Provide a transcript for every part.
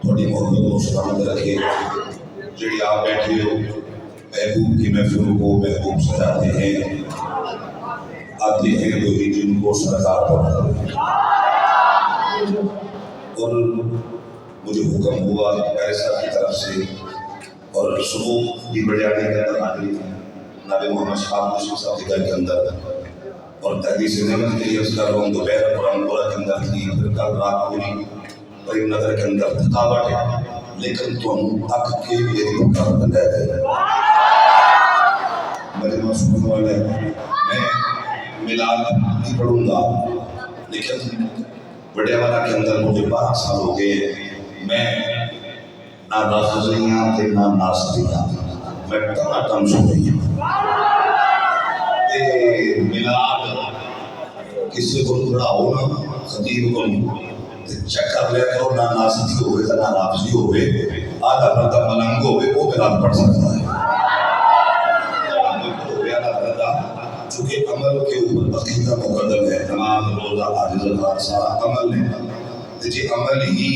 थोड़ी मोहब्बत को सलामत रखे। जी आप बैठे हो महबूब की महफिल को महबूब सजाते हैं, आते हैं वही जिनको सरकार पढ़ाते। और मुझे हुक्म हुआ मेरे साहब की तरफ से और सुबह भी बड़ियाने के अंदर आ गई नाबे मोहम्मद शाह साहब के घर के अंदर और तहदीस नेमत के लिए उसका रोम दोपहर कुरान के अंदर थी। फिर कल रात पूरी करीब नगर के अंदर थकावट है, लेकिन तुम तक के लिए थकावट रह गए। मेरे मासूम वाले मैं मिलाद नहीं पढ़ूंगा, लेकिन बड़े वाला के अंदर मुझे 12 साल हो गए। मैं ना राफ़िज़ियाँ थे ना नास्तियाँ, मैं टमाटम सो गई हूँ। मिलाद किसी को पढ़ाओ ना खतीब को चक्कर ले करो, ना नास्ती होवे ना राफ़िज़ी होवे, आधा बंदा मलंग होवे वो मिलाद पढ़ सकता है। चूँकि अमल के ऊपर अकीदा मुकद्दम है, नमाज रोज़ा हज ज़कात सारा अमल है। जी अमल ही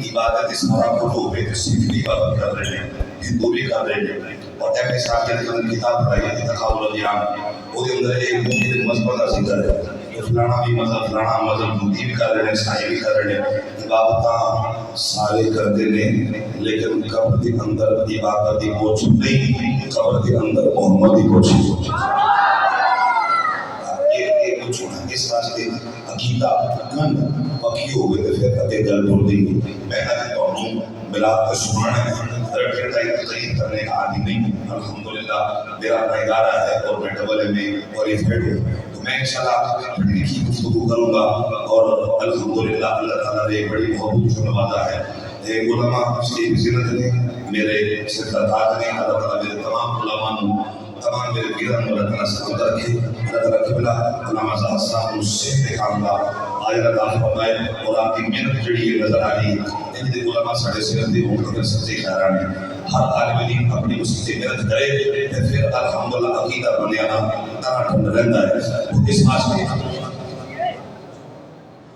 इबादत इस सारा कुछ होवे तो सिख भी इबादत कर रहे हैं, हिंदू भी कर रहे हैं। और एम साहब के अंदर किताब पढ़ाई है तकाउल अदियान, उसके अंदर एक मुख्तलिफ मज़हब का जिक्र है कि फलाना भी मज़हब फलाना मज़हब हिंदी भी कर रहे हैं, ईसाई भी कर रहे हैं, इबादत सारे करते हैं, लेकिन कब्र के अंदर इबादत की कुछ नहीं, कब्र के अंदर मोहम्मद की कुछ इस वास्ते अकीदा कन पक्की हो गए तो फिर अगे गल बोल दी। मैं तो मिलाद को सुनाना तकरीब करने का आदि नहीं। अल्हम्दुलिल्लाह मेरा अपना इदारा है और मैं डबल में क्वालिफाइड हूँ, तो मैं इंशाल्लाह लिखी गुफ्तगू करूँगा। और अल्हम्दुलिल्लाह अल्लाह ताला ने बड़ी मोहब्बत से नवाजा है। उलमा से जिन्नत ने मेरे सिरदार ने अल्लाह ताला मेरे तमाम उलमा तमाम मेरे वीरान अल्लाह ताला सलामत रखे। अल्लाह ताला क़िबला उलमा साहब मुझसे दिखाऊंगा आज अल्लाह फरमाए और आपकी मेहनत जड़ी नजर आ रही है। इन उलमा साढ़े सिर दी मुंतजर सच्चे खैरान हर तालिब इल्म अपनी उससे मेहनत करे तो फिर अल्हम्दुलिल्लाह अकीदा बनियाना तना ठंड रहता है। इस वास्ते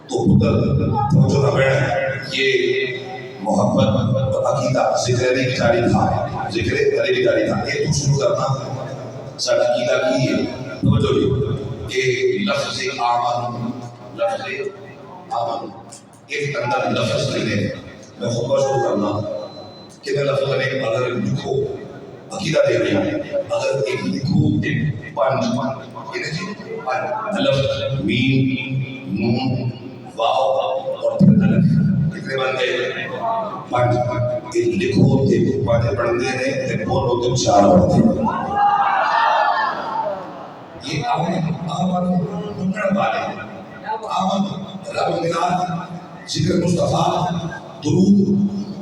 तो पुत्र जो हमें ये मोहब्बत और अकीदा जिक्र की जारी था, जिक्र करे की जारी था, ये तो शुरू करना साडा अकीदा की है। समझो जी ये लफ्ज़ आमन एक अंदर लफ्ज़ नहीं है। मैं खुतबा शुरू करना कि मैं लफ्ज़ में अगर लिखो अकीदा दे रही हूँ, अगर एक लिखो एक पांच ये देखिए लफ्ज़ मीम नून वाव और फिर अलफ कितने बन गए? पांच। एक लिखो ते पांच पढ़ते ने ते बोलो तो चार पढ़ते। ये आमन मुन्नड़ वाले आमन रब मिलाद जिक्र मुस्तफा दुरूद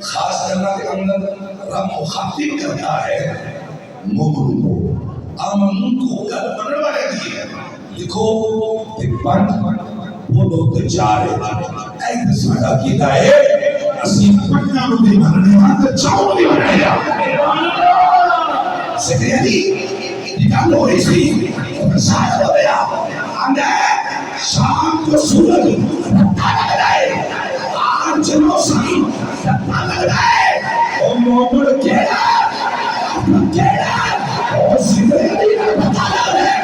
खास करना के अंदर रब मुखातिब करता है मोमिन को। आमन को कल बनने वाले दिए लिखो ते पांच बोलो तो चार है। ऐसे सादा कीता है असली पन्ना नु भी बनने वाला चाव भी बनाया सेक्रेटरी निकाल लो इसी साथ हो गया अंदर शाम को सूरज लग रहा है आज मौसम लग रहा है ओ मोहम्मद केड़ा ओ सेक्रेटरी बता रहा है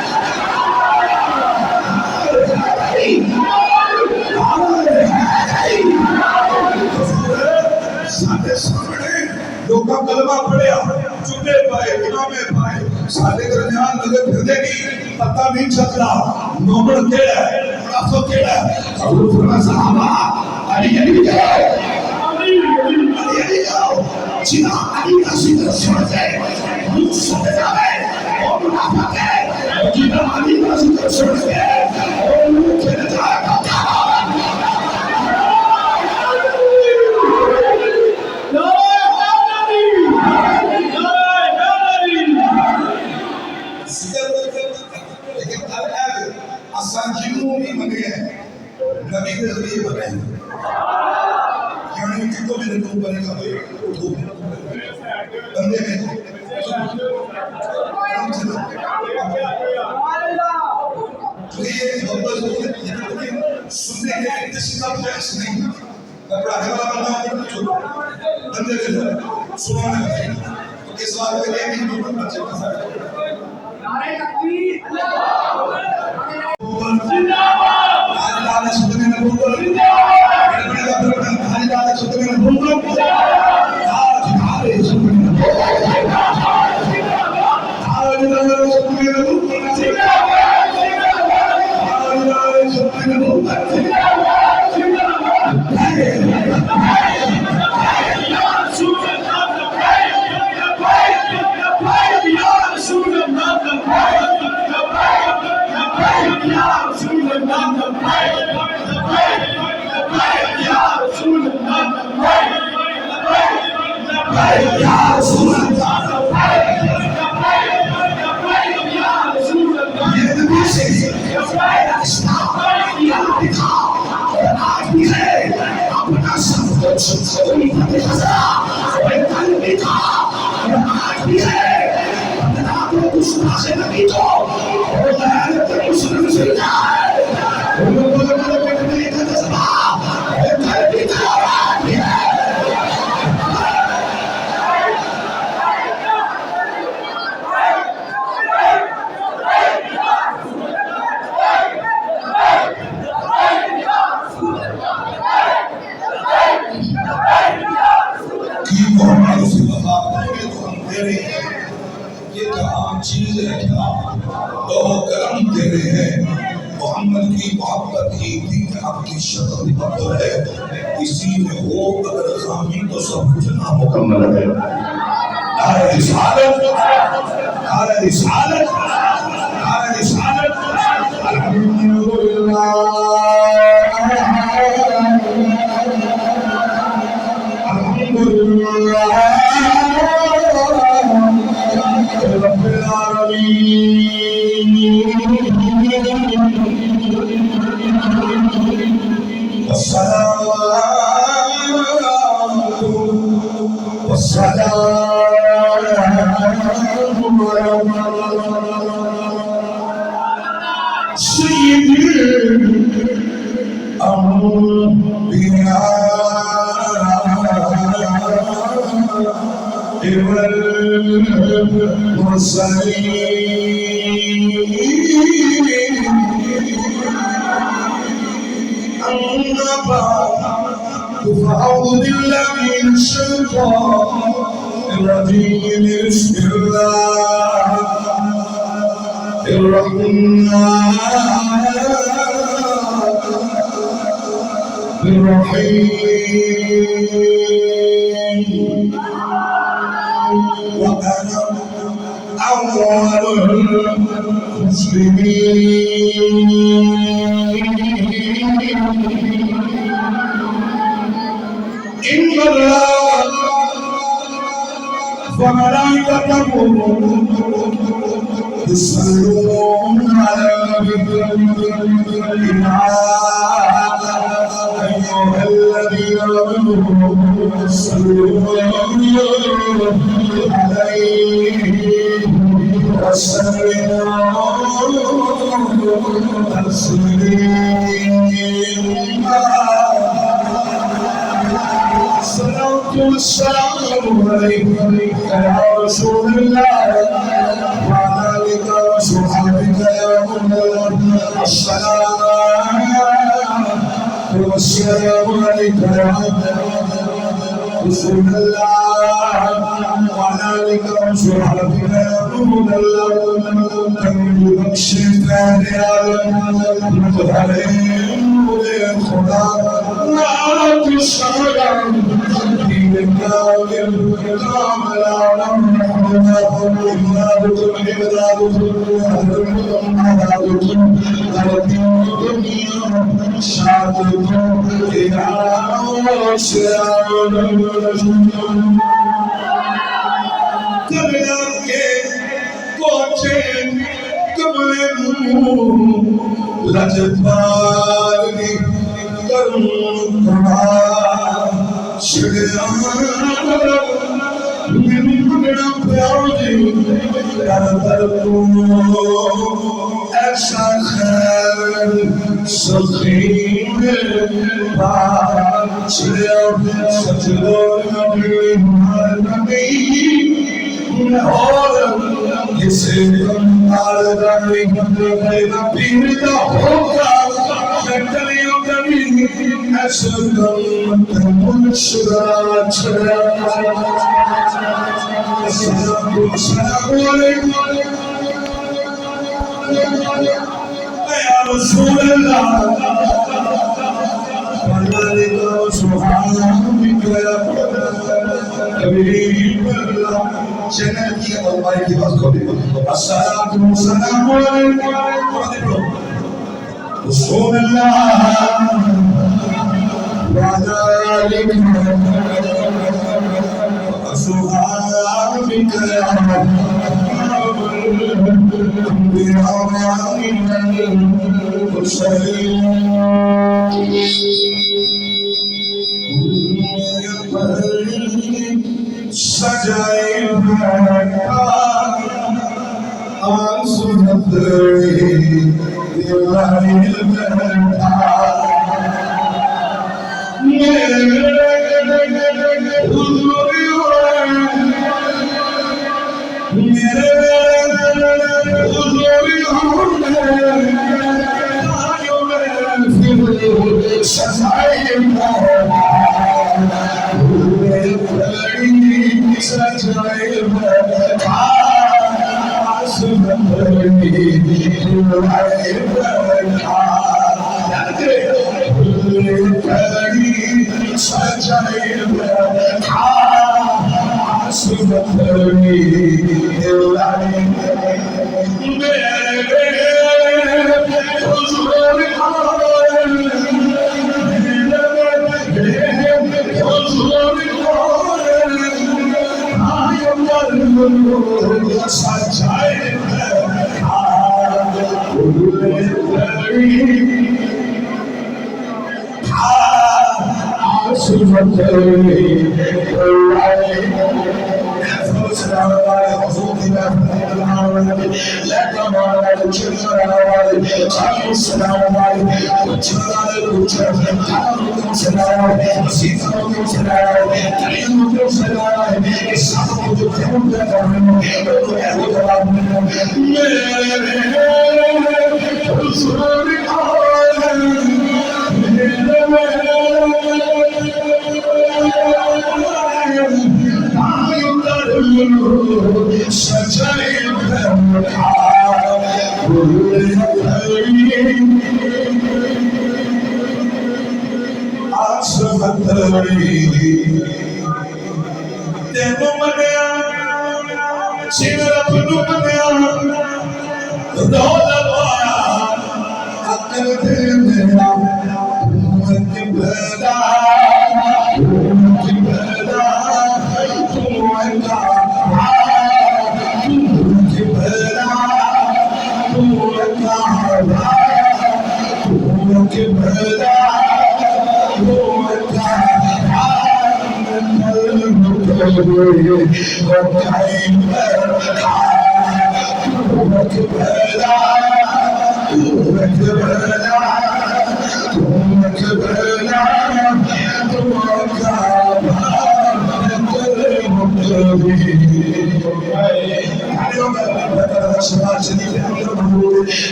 साढ़े सामने लोग कलमा पढ़िया चुपे पाए इमामे पाए साढ़े दरमियान नजर फिरदे नहीं पता नहीं चलता नोबल केड़ा है मुनाफिक केड़ा है। हजूर फरमाया सहाबा अली जाओ जिना अली का जिक्र सुन जाए मुझ से जाए और मुनाफिक है जिना अली का जिक्र सुन जाए और मुझ से जाए। नबी के जरिए बने यानी कितो मेरे को बनेगा भाई बंदे में तो ये मोहब्बत सुनने के लिए किसी का बहस नहीं कपड़ा है वाला बंदा बंदे के सुनाने तो इस बात में एक ही जो बच्चे फंसा है नारे तकबीर जिंदाबाद अल्लाह ने शुद्ध में बोल जिंदाबाद अल्लाह ने शुद्ध में बोल आज हमारे शुद्ध में आज हमारे शुद्ध में चीज है क्या तो करम दे रहे हैं मोहम्मद की मोहब्बत ही थी आपकी शक्ल पर है इसी में हो अगर खामी तो सब कुछ नामुकम्मल है नारे रिसालत नारे रिसालत नारे रिसालत अल्हम्दुलिल्लाह अल्हम्दुलिल्लाह فأعوذ بالله من الشيطان الرجيم بسم الله الرحمن الرحيم وأنا أول المسلمين إن الله وملائكته يصلون على النبي يا أيها الذين آمنوا صلوا عليه وسلموا تسليما والسلام عليك يا رسول الله وعلى آلك وصحبك يا محمد السلام والسلام عليك يا رسول الله وعلى آلك وصحبك يا محمد الله الشيطان يا متهرين للخدا نعرف السلام ऐसा खैर सखीन सजदो नबी और जिसे पीर का होगा कलियों कभी ऐसा मुनशरा छड़ा या रसूल अल्लाह चैनल की अलमारी की बात खोले अस्सलातु वस्सलामु अलैकुम रसूल अल्लाह व अला आलिहि وأصحابك يا सजाए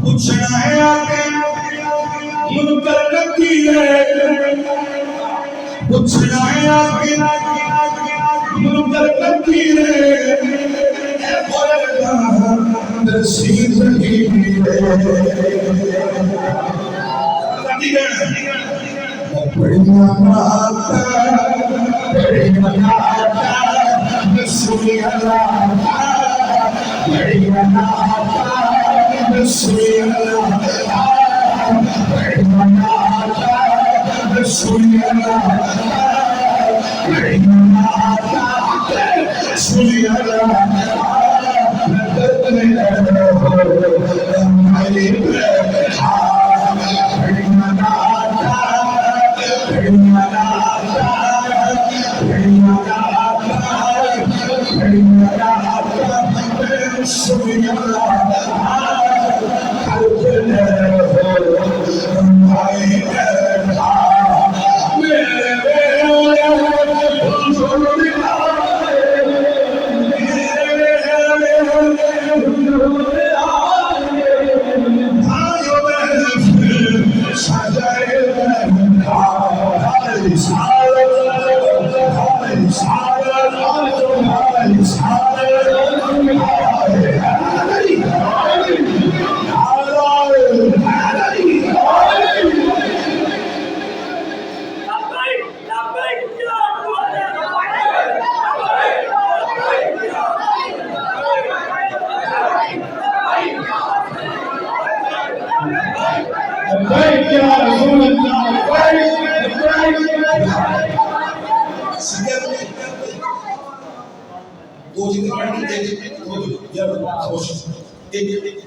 पूछना है आके मुनकर नकीर, पूछना है आके मुनकर नकीर, रसीद ही बड़ी मनाता बड़ी मनाता सुनिया बड़ी मनाता सुनिया बड़ी मनाता सुनिया बड़ी मनाता सुनिया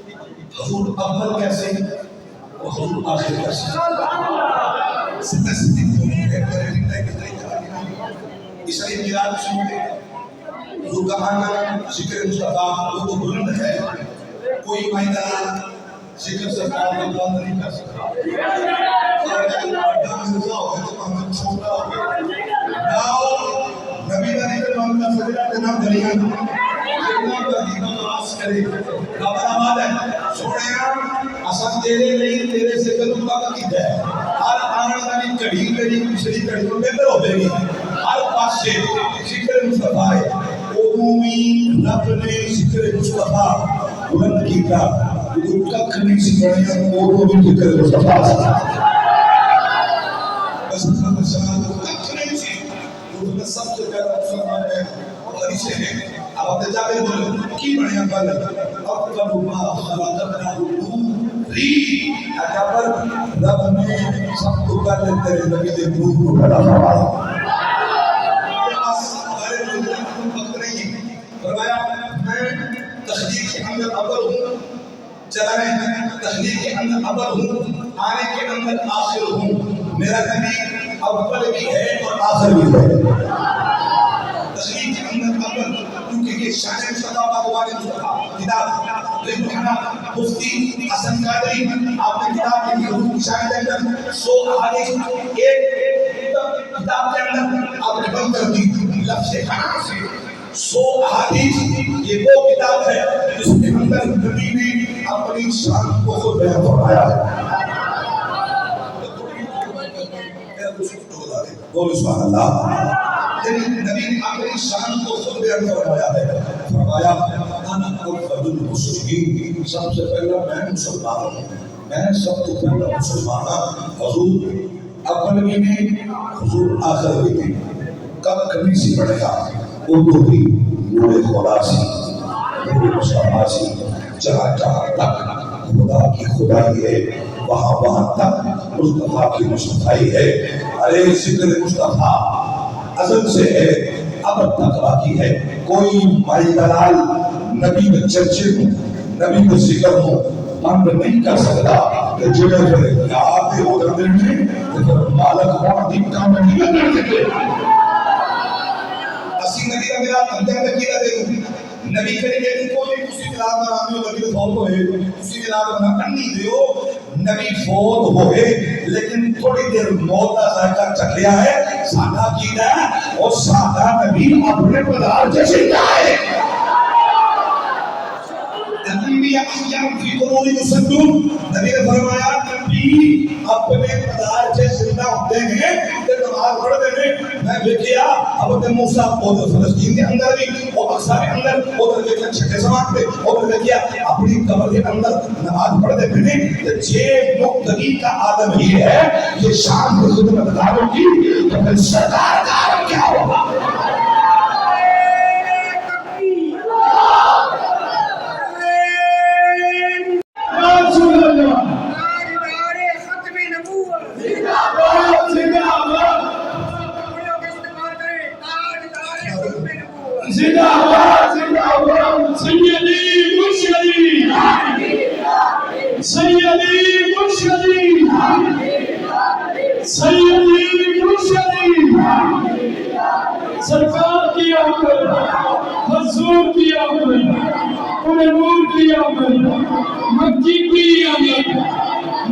अव्वल कैसे और आखिर कैसे इसलिए मिलाद सुनते रुकाना जिक्र मुस्तफा वो तो बुलंद है, कोई मायना जिक्र सरकार का बंद नहीं कर सकता। नबी का जिक्र बंद कर सकता है नाम दरिया आबाद है सोनिया असन तेरे नहीं तेरे से कदम तक की है हर आने वाली कड़ी कड़ी पिछली कड़ी को बेहतर हो जाएगी हर पास से जिक्र मुस्तफा है ओमी रब ने जिक्र मुस्तफा बुलंद किया वो कख नहीं सिखाया वो भी जिक्र मुस्तफा बस कख नहीं सी वो सबसे ज्यादा मुसलमान है और इसे है अब जाके बोलो की बढ़िया बात है अब कब हुआ खलाकना री अकबर रब ने सबको कर तेरे नबी के रूह को पैदा फरमाया बस हमारे लोग वक्त नहीं फरमाया मैं तखलीक के अंदर अव्वल हूं चला मैं तखलीक के अंदर अव्वल हूं आने के अंदर आखिर हूं मेरा नबी अव्वल भी है और आखिर भी है तखलीक के अंदर अव्वल क्योंकि ये शान मुस्तफा बागवानी मुस्तफा किताब लिखना मुफ्ती हसन कादरी आपने किताब लिखी हुजूर की शान के अंदर 100 अहादीस एक किताब के अंदर आपने बंद कर दी लफ्ज़ हराम से 100 अहादीस ये वो किताब है जिसके अंदर नबी ने अपनी शान को खुद बयान फरमाया है बोलो सुभान अल्लाह नबी ने अपनी शान को खुद बयान फरमाया है फरमाया अना अव्वलुल मुस्लिमीन सबसे पहला मैं मुसलमान हूं मैं सबसे पहला मुसलमान हजूर अव्वल में हुजूर आखिर में कब कभी से बढ़ेगा उर्दू भी नूरे खुदा से नूरे मुस्तफा से जहाँ जहाँ तक खुदा की खुदाई है वहाँ वहाँ तक मुस्तफा की मुस्तफाई है। अरे जिक्र मुस्तफा अज़ल से है अब तक बाकी है। कोई माई दलाल नबी में चर्चे हो नबी में जिक्र हो बंद नहीं कर सकता कि जुड़े जुड़े याद उधर दिन में तो मालक और दिन काम नहीं कर सकते। असी नबी का मेरा अंदर में किया दे नबी करीम को भी उसी दिलार में आने लगी फौत होए उसी दिलार में अन्नी दियो नबी फौत होए लेकिन थोड़ी देर मौत का जायका चख लिया है सादा कीदा है और सादा नबी अपने पदार जैसे है नबी अहयाम फी कुबूर मुसद्दून नबी ने फरमाया नबी अपने पदार से जिंदा होते हैं ते नमाज पढ़ते हैं। मैं देखिया अब मूसा और फलस्तीन के अंदर भी और अक्सा के अंदर और देखिया छठे समाज पे और देखिया अपनी कब्र के अंदर नमाज पढ़ते हैं तो जे मुक्तदी का आदम ही है ये शान खिदमतगारों की तो फिर सरकार का क्या होगा। सरकार की आमद हजूर की आमद नूर की आमद मक्की की आमद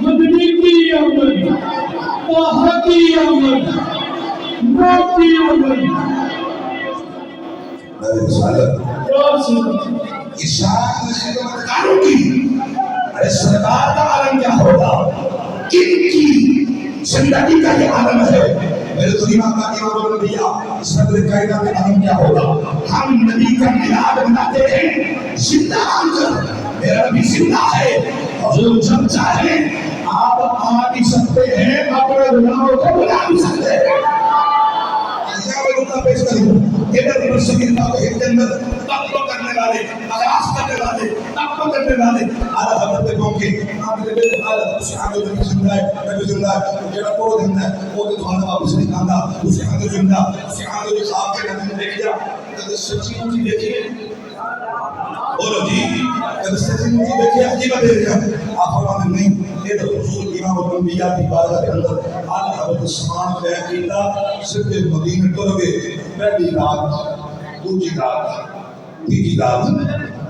मदनी की आमद ताहा की आमद मौत की आमद ईशान खिदमतगारों की अरे सरकार का आलम क्या होगा इनकी जिंदगी का ये आलम है। मेरे तो इमाम का इमाम भैया सदर कायदा का आलम क्या होगा। हम नबी का मिलाद मनाते हैं जिंदा मेरा नबी जिंदा है हुजूर जब चाहे आप आ भी सकते हैं अपने गुलामों को बुला भी सकते हैं। पेश करूं इधर मुस्लिम के अंदर तब करने वाले आवाज करने वाले तब करने वाले आला हजरत को के आपने बेटे आला उसे आगे नबी जिंदा है नबी जिंदा है जेड़ा को जिंदा है वो तो खाना वापस नहीं खांदा उसे आगे जिंदा उसे आगे जो साहब के नबी ने देखिया कद सच्ची मुझे देखिए बोलो जी कद सच्ची मुझे देखिए अजीब दे रहा आप फरमाते नहीं ये तो हुजूर इमाम अम्बिया की बारगाह के अंदर आला हजरत समान तय कीता सिद्ध मदीने टुर गए। पहली रात दूसरी रात तीसरी रात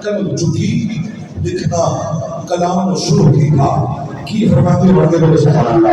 कलम चुकी लिखना कलाम शुरू किया की फरमाते बढ़ते बढ़ते सुभान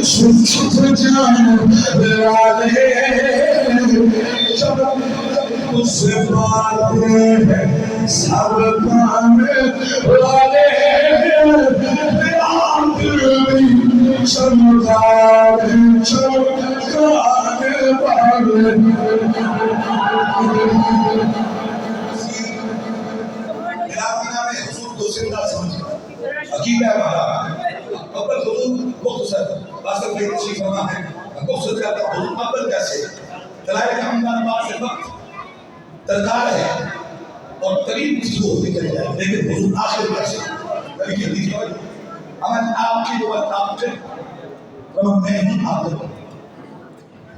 सुख जान वाले उस पाते हैं सब पाने वाले चमकाने वाले अकीदा है हमारा अव्वल हुजूर मुख्तसर वास्तव में अच्छी फरमा है मुख्तसर का हुजूर अव्वल कैसे दलाइल का हमदान बात से वक्त दरकार है और करीब किसी को होती चली जाए लेकिन हुजूर आखिर कैसे कभी कहती है अमन आपकी जो बात आपके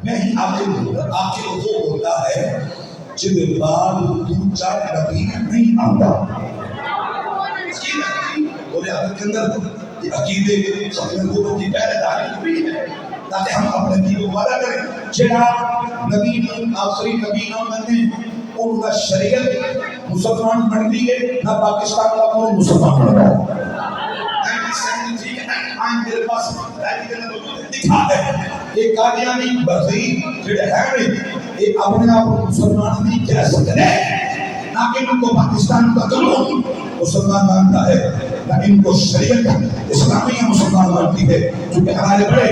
मैं ही आखिर आखिर वो होता है जिन बाद दूसरा नबी नहीं आता बोले के अंदर ये अकीदे अपने लोगों की पहरेदारी हुई है ताकि हम अपने की वादा करें जेड़ा नबी आखिरी नबी ना बने उनका शरीयत मुसलमान बन दी है ना पाकिस्तान का कोई मुसलमान बन रहा है मेरे पास दिखा है एक कादियानी बरसी जेड़े हैं ये अपने आप मुसलमान नहीं कह सकते ना कि उनको पाकिस्तान का कानून मुसलमान मानता है ना इनको शरीयत इस्लामी मुसलमान मानती है क्योंकि हमारे बड़े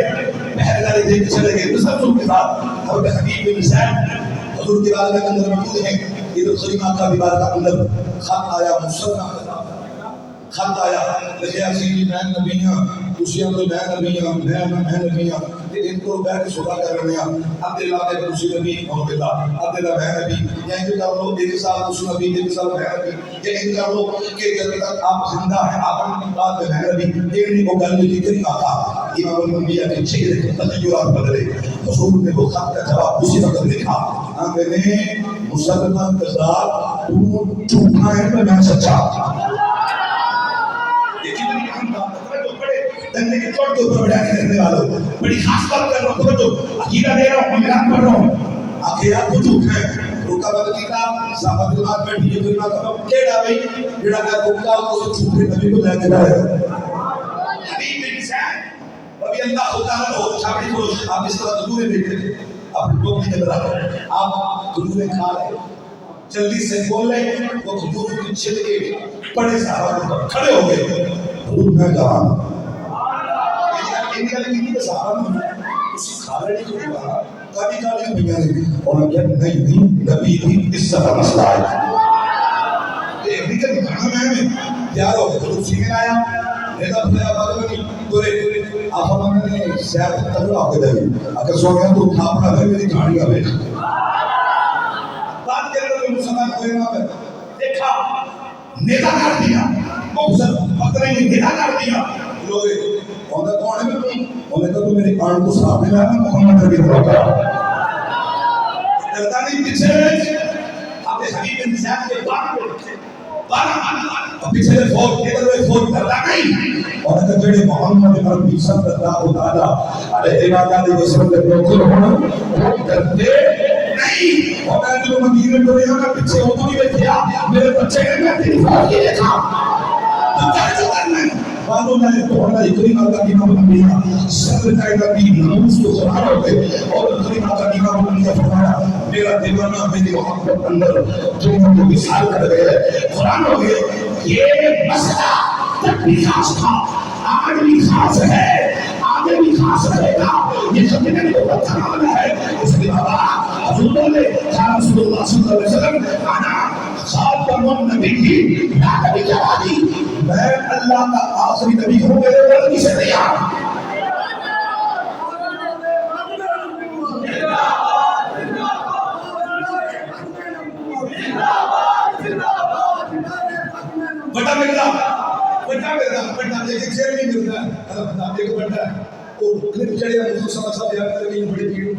पहरेदारी देख चले गए तसल्जुल के साथ हज़रत हबीब बिन सैद हुजूर की बारगाह के अंदर मौजूद हैं ईद खलीमा का भी बारगाह के अंदर खत आया मुसलमान खत आया लिखा सी मैं नबी हां तुसी तो मैं नबी हां मैं नबी हां ते इनको बैठ के सौदा कर रहे हैं अब्दे लाते तुसी नबी मोहम्मद अब्दे ला मैं नबी या इनको कर लो एक साल तुसी नबी एक साल मैं नबी ये इनको कर लो कि जब तक आप जिंदा हैं आपन बात में मैं नबी एक नहीं को गल नहीं करी आता इमाम अल-अंबिया के चेहरे के तजय्युरात बदले हुजूर ने वो खत का जवाब उसी वक्त लिखा मैंने मुसलमान कज़ाब तू झूठा है मैं सच्चा धंधे के तौर के ऊपर बढ़ाने करने वालों बड़ी खास बात कर रहा हूँ तो अकीदा दे रहा हूँ मिलाद पढ़ रहा हूँ आखिर आपको झूठ है रुका बदली का साहब के बाद बैठी है कोई बात करो केड़ा भाई जेड़ा का रुका को झूठे नबी को लेके आया हबीब बिन सैद रबी अल्लाह ताला हो छाबड़ी को आप इस तरह दूर बैठे थे आप लोग नहीं बता रहे आप दूर खा रहे जल्दी से बोल रहे वो दूर के पीछे के बड़े साहब खड़े हो गए दूर में जवान इनका लेकिन ये सहारा नहीं उसी खाने नहीं तो कहा कभी काले भैया ने और क्या नहीं नबी भी इस तरह मसला है ये भी कभी खाना में तैयार हो गए तो उसी में आया नेता भैया बात में तोरे आप हमने शहर तगड़ा हो गए अगर सो गया तो खाना है मेरी कहानी का बेटा बात कर रहे मुसलमान कोई ना देखा नेता कर दिया मुसलमान पकड़े नेता कर दिया लोग और कौन है उन्हें तो मेरी कान को साफ नहीं लाना मोहम्मद नबी का करता नहीं पीछे आपने हबीब बिन सैद के बाद पीछे फोन इधर वे फोन करता नहीं और तो जेड़े मोहम्मद नबी सल्लल्लाहु अलैहि वसल्लम के लोग होना करते नहीं और मैं जो मदीने में रहा ना पीछे वो तो नहीं बैठा मेरे बच्चे ने मैं तेरी फोन ये देखा तो क्या करना है बालों में तोड़ना इकरी माता की नाम अमीना सब कायदा की नमूस को सुना रहे और इकरी माता की नाम अमीना फरमाया मेरा दीवाना मेरी मोहब्बत अंदर जो मुझे विशाल कर गए कुरान हो गए ये मसला तब भी खास था आज भी खास है आगे भी खास रहेगा ये सब मैंने को बताना है इसलिए बाबा हजूर ने कहा रसूलुल्लाह सल्लल्लाहु अलैहि वसल्लम आना खातमुन नबी या नबी जवादी मैं अल्लाह का आखिरी नबी हूं मेरे वर्दी से तैयार बड़ा मिलता देखिए शेर नहीं मिलता अल्लाह देखो बड़ा वो क्लिप चढ़े मुझे समझ सब याद करके बड़ी भीड़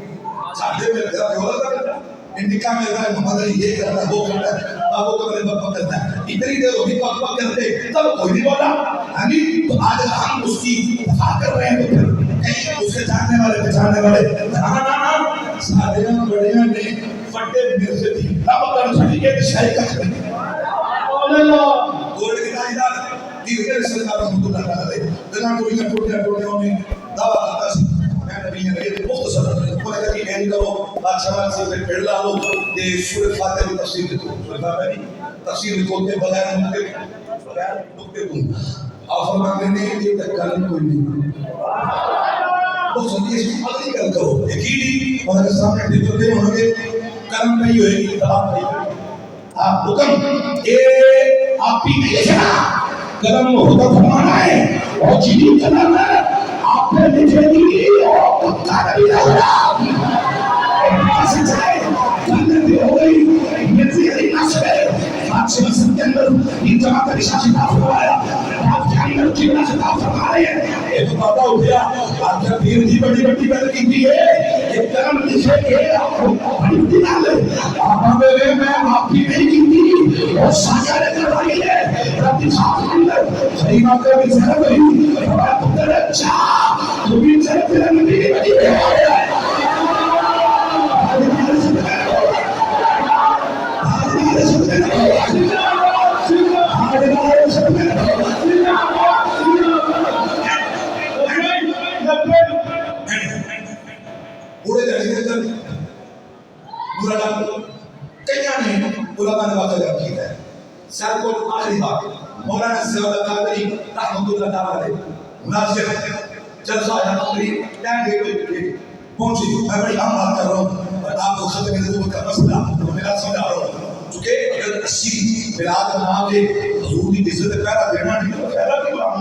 साथे में लगा होगा इंडिका में रहा मोहम्मद अली ये करता है वो करता है बाबू का मेरे पापा करता है इतनी देर होगी पापा करते तब कोई नहीं बोला यानी तो आज हम उसकी दफा कर रहे हैं तो फिर कहीं उसके जानने वाले पहचानने वाले ना ना ना साथियों बढ़िया ने फटे मेरे से थी तब कर सर्टिफिकेट शायद का अल्लाह गोल्ड की कायदा दीगर सरकार रहमतुल्लाह अलैह जगह टोटियां उन्हें दावा करता सी मैं नबी ने मुख्तसर वो कहता कि मैं करो बादशाह से फिर पेड़ ला लो ते सूरह फातिहा की तफसीर देखो सूरह फातिहा की तफसीर को के बगैर नुक्ते तुम आप फरमाते हैं कि ये कलम कोई नहीं वो सदी इसकी अगली गल करो यकीनी हमारे सामने दिखते होंगे कलम नहीं होएगी तलाक नहीं होएगी आप हुक्म ये आप ही नहीं लिखना कलम होता फरमाना है और चीनी कलम है आपने लिखेगी और पक्का नहीं होगा कैसे जाए कलम भी हो गई ये तेरी नस्ल है बादशाह के अंदर ये जमा का रिश्ता छिपा हुआ है आप क्या अंदर की वजह से आप फरमा रहे हैं ये तो बाबा हो गया आपका पीर जी बड़ी बड़ी बात की है ये कलम लिखेंगे आपको बड़ी दिला ले आप मेरे मैं आपकी नहीं की थी और साजा लेकर आई है रब साहब अंदर सही बात है कि जरा नहीं बड़ा पुत्र अच्छा तू भी तेरे नबी की बड़ी है पूरे दर्जे तक पूरा डाल कन्या ने पूरा मैंने बात की है सर को आखिरी बात मौलाना सैयद कादरी रहमतुल्लाह ताला अलैह मुनासिब जलसा या तकरीर लैंड पहुंची मैं बड़ी आम बात कर रहा हूं और आपको खत्म नबूवत का मसला तो मेरा समझा रहा हूं क्योंकि अगर 80 मिलाद बना के हुजूर की इज्जत पैरा देना नहीं तो पैरा की बात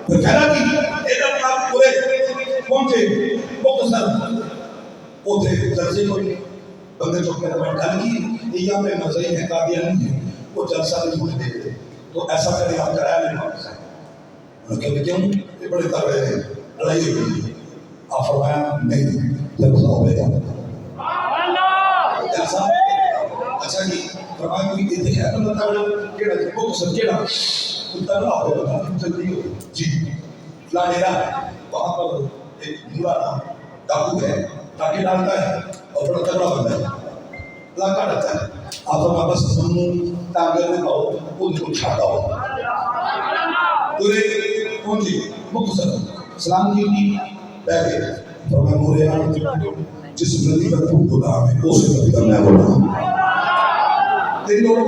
तो पैरा की इधर आप पूरे पहुंचे मुख्तसर उधे जलसे कोई बंदे चौक में गल की या में मजे है कादियानी है वो जलसा नहीं होने देते तो ऐसा करे आप कराया नहीं वापस उन्होंने क्यों ये बड़े तगड़े हैं लड़ाई हुई आप फरमाया नहीं जलसा होगा जलसा अच्छा जी फरमाया कोई कहते हैं तो तगड़ा केड़ा वो सब केड़ा तगड़ा होगा जल्दी हो जी फ्लानेरा वहां पर एक बुरा डाकू है ताकि डालता है और बड़ा तगड़ा बनता है लाका रहता है आप हमारे बस समूह ताकत में पाओ उनको छाता हो पूरे कौन जी मुख्तसर सलाम की बैठे तो मैं मोरे जिस नदी का खूब खुदा है उस नदी का मैं बोला तेरी लोग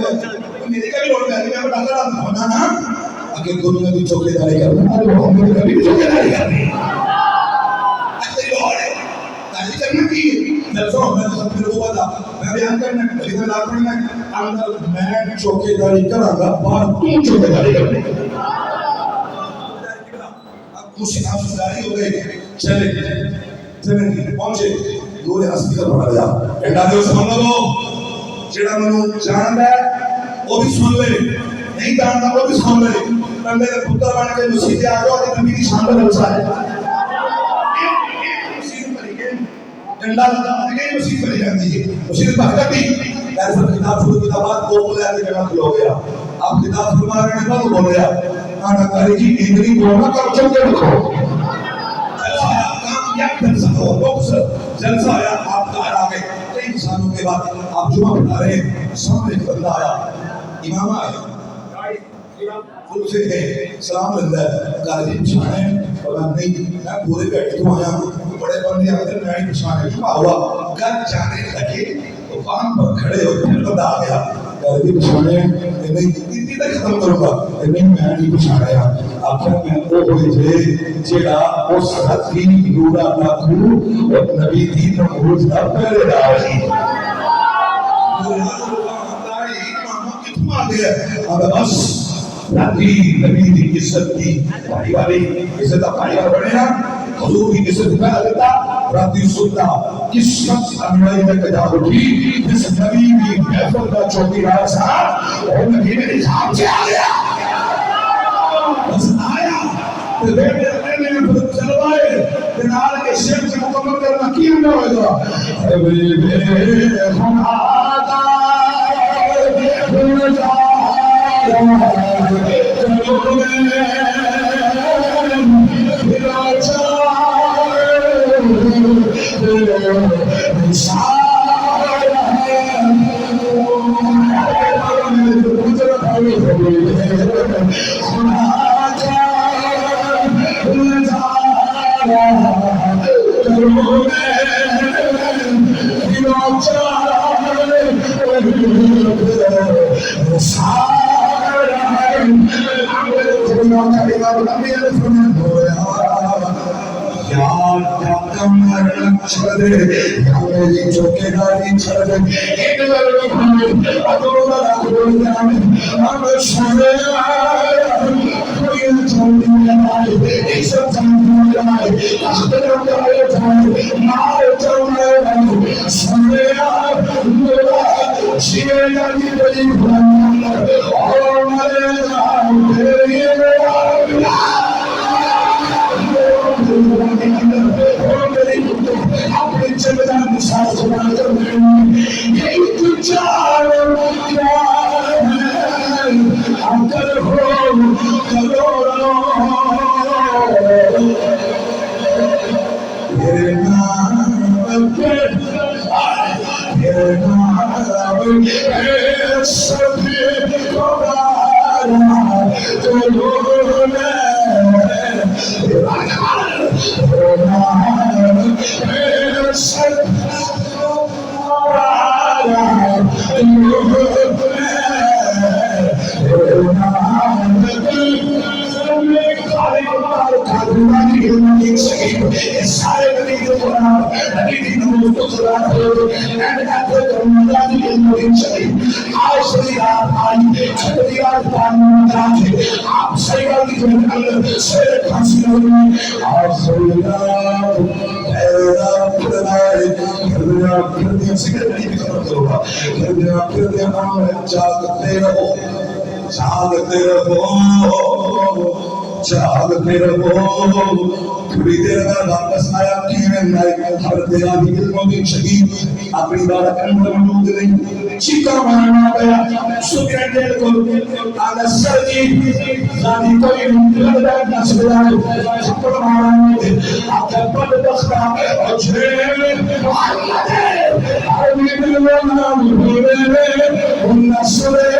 मेरी का भी लोग है मैं डालता होना ना अगर दोनों में भी चौकीदारी करना अरे वो हम भी चौकीदारी करनी करना की जलसा मैं सब फिर वो बता मैं बयान करना इधर लाख पढ़ना अंदर मैं चौकीदारी करांगा बाहर तू चौकीदारी करने अब मुझसे आप सुधारी हो गए चले पहुंचे नूरे हस्ती का पड़ा गया एंडा दे सुन लो जेड़ा मनु जानदा वो भी सुन ले नहीं जानदा वो भी सुन ले बंदे के पुत्र बन के मुसीबत आ जाओ तो नबी की शान का जलसा है डंडा लगा के मुसीबत बन जाती है मुसीबत भटकती ऐसा किताब शुरू की बात को बोला कि मैं खलो गया आप किताब फरमा रहे हैं तो बोल गया आना कारी जी इंद्री बोलना कर चुके रखो कामयाब जलसा हो जलसा आया आप घर आ गए कई इंसानों के बाद आप जुमा पढ़ा रहे हैं सामने एक बंदा आया इमाम आया उनसे सलाम लंदा कारी जी पछाने और नहीं मैं पूरे बैठे तो आया बड़े बंदे आते मैं ही पछाने जुमा हुआ घर जाने लगे तो वहां पर खड़े हो फिर बंदा आ गया कारी जी पछाने नहीं इतनी तक खत्म करूंगा नहीं मैं नहीं पछाया आखिर मैं वो होए जे जेड़ा उस हथी नूरा नाखू और नबी दी नमूज दा पहरेदार थी अब बस नबी की इज्जत की भाई वाली इज्जत भाई वाला बने ना हुजूर की इज्जत कर देता राती सुनता किस शख्स अनुयायी ने कहा उठी जिस नबी की महफिल का चौकीदार साहब और नबी मेरे साथ से आ गया बस आया तो बेटे ने चलवाए बिनाल के शेर से मुकम्मल करना क्यों ना होगा अरे हम आता चौकीदारी छोड़ दे एक जागते रहो थोड़ी देर बाद वापस आया शहीद अपनी बात मौजूद नहीं चीका मारना गया सुकेंद्र को आना सर्दी जानी कोई लगता नस्बदार थप्पड़ मारने आकर पद दस्ता और छेड़े आदमी बिलवाना मुझे उन्ना सुरे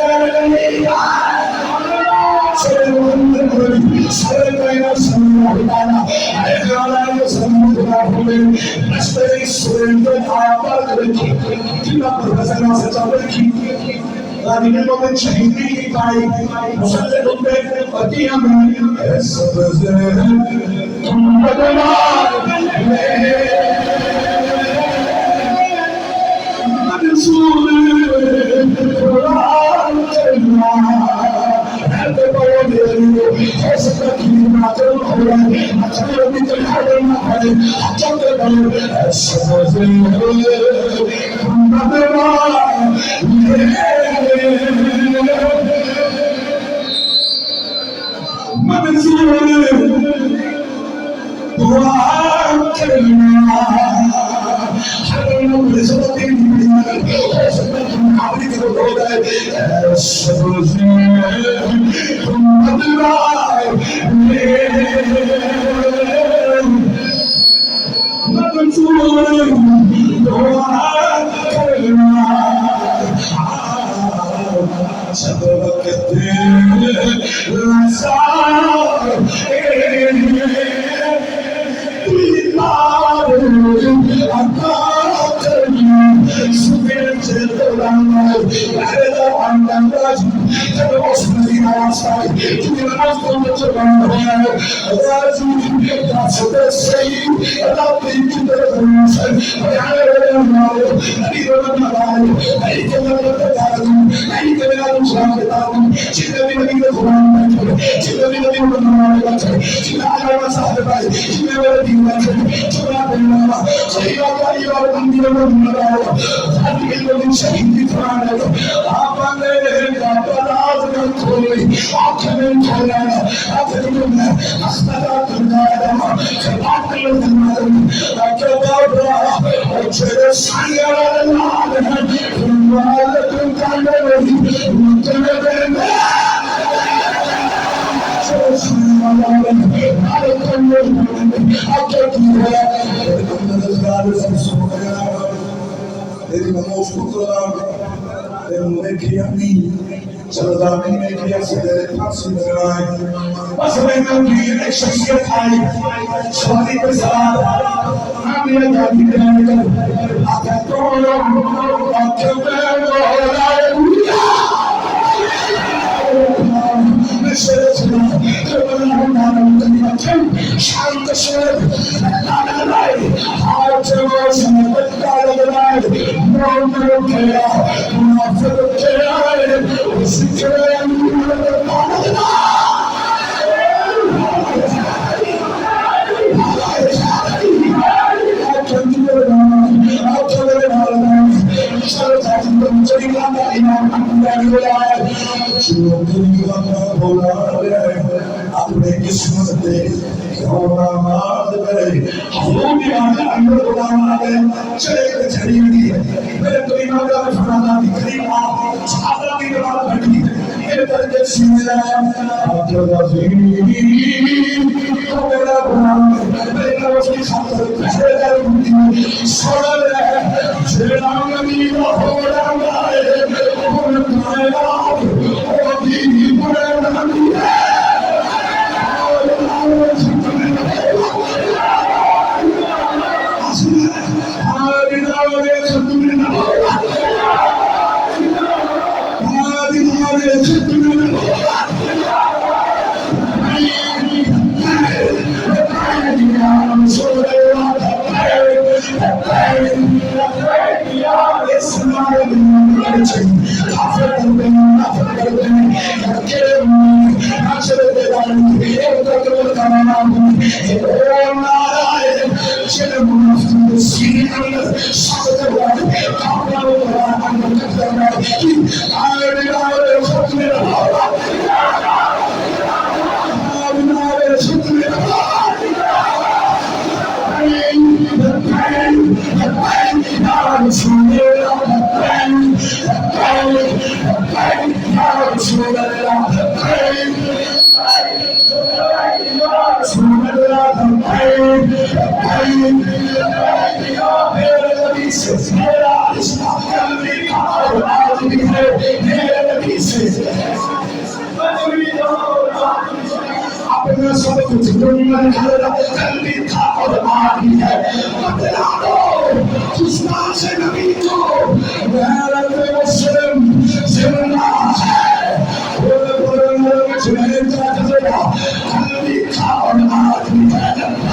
चलता महीने की असर फांसी लगाए बस महीनों की एक शख्सियत आई शादी के साथ आमिया जाती कराने का आधा तोड़ो आंखें में बोलाए शांत शेर हाथ से काला लगाए मोहम्मद खेला मुनाफिक खेला उसी अपने किस्मत दे चले चली मेरे तो इमाम का फरमाना करीब सादा की नमाज पढ़ी मेरे दर्जे सीने आप जगह तो मेरा गुनाह मेरे नवाज की खातिर पहले कर सोना है जेराम नबी हो रहा है वो कायनात और भी बड़े नबी है अपना सब कुछ कल्बी था और आदमी है बदला दो खुशना से नबी को मेरा मुस्लिम जिंदा है वो कल्बी था और आदमी है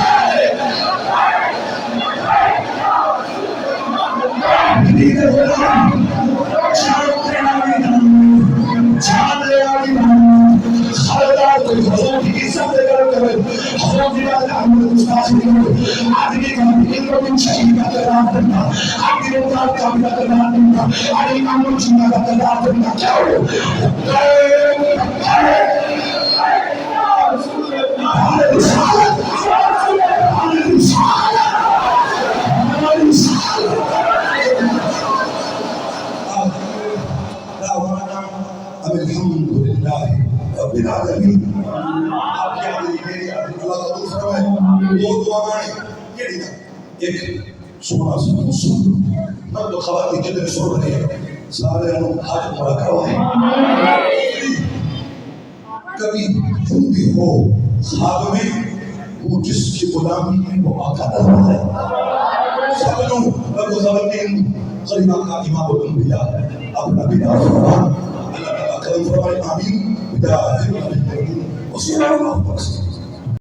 सोना सुन मैं तो खबर कितने सुन रहे हैं सारे लोग हाथ पूरा करवाए कभी तुम भी हो ख्वाब में वो जिसकी गुलामी में वो आका नजर है सब लोग रब्बुल ज़मीन करीमा का इमाम तुम भी अपना बिना फरमान अल्लाह ताला करम फरमाए आमीन बिदा